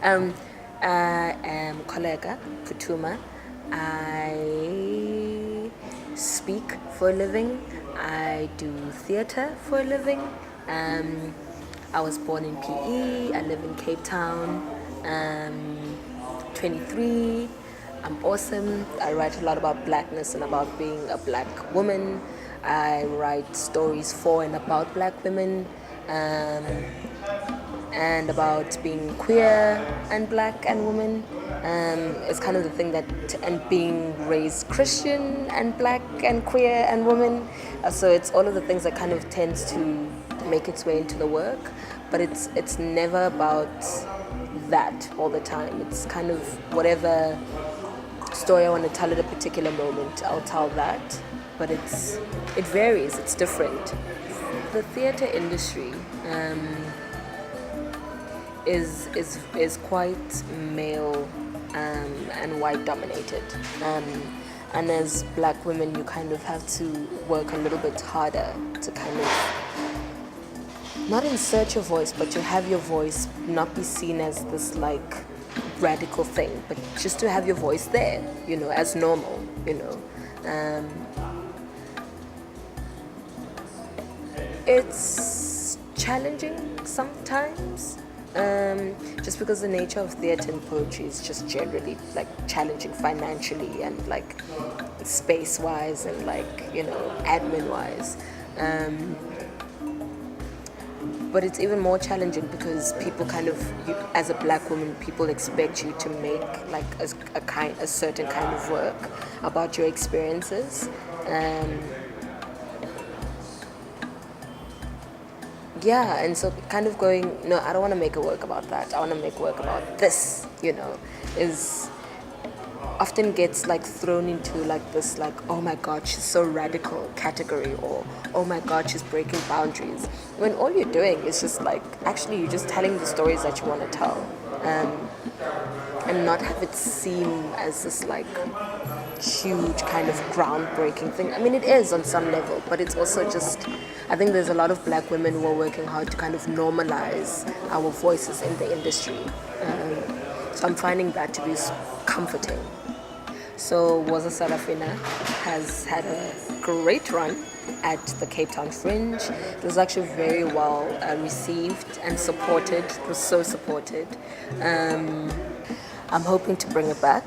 Um, I am Koleka Putuma. I speak for a living. I do theatre for a living. Um, I was born in PE. I live in Cape Town. 23. I'm awesome. I write a lot about blackness and about being a black woman. I write stories for and about black women. And about being queer and black and woman. It's kind of the thing that, and being raised Christian and black and queer and woman. So it's all of the things that kind of tends to make its way into the work, but it's never about that all the time. It's kind of whatever story I want to tell at a particular moment, I'll tell that, but it varies, it's different. The theatre industry is quite male and white dominated, and as black women you kind of have to work a little bit harder to kind of not insert your voice, but to have your voice not be seen as this like radical thing, but just to have your voice there, as normal, it's challenging sometimes, just because the nature of theatre and poetry is just generally like challenging financially and like space-wise and like admin-wise, but it's even more challenging because people as a black woman, people expect you to make like a certain kind of work about your experiences. And so kind of going, no, I don't want to make a work about that. I want to make work about this, is often gets like thrown into like this like, oh my god, she's so radical category, or oh my god, she's breaking boundaries, when all you're doing is just like, actually you're just telling the stories that you want to tell, and not have it seem as this like huge kind of groundbreaking thing. I mean, it is on some level, but it's also just, I think there's a lot of black women who are working hard to kind of normalize our voices in the industry. So I'm finding that to be comforting. So Waza Sarafina has had a great run at the Cape Town Fringe. It was actually very well received and supported. It was so supported. I'm hoping to bring it back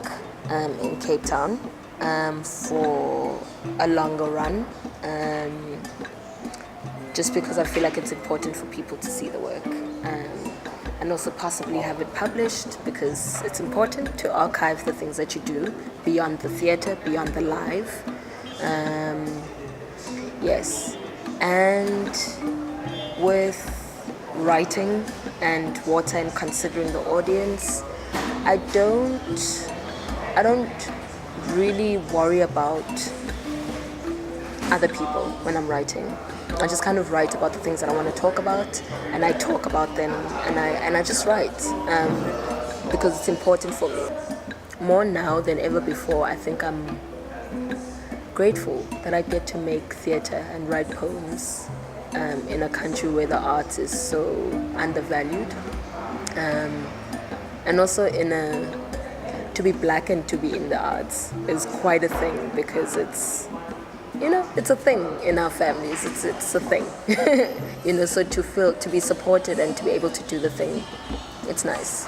in Cape Town for a longer run, just because I feel like it's important for people to see the work, and also possibly have it published, because it's important to archive the things that you do beyond the theatre, beyond the live. Yes, and with writing and water and considering the audience, I don't really worry about other people when I'm writing. I just kind of write about the things that I want to talk about, and I talk about them, and I just write, because it's important for me. More now than ever before, I think I'm grateful that I get to make theatre and write poems in a country where the arts is so undervalued, and also to be black and to be in the arts is quite a thing, because it's a thing in our families. It's a thing, so to be supported and to be able to do the thing, it's nice.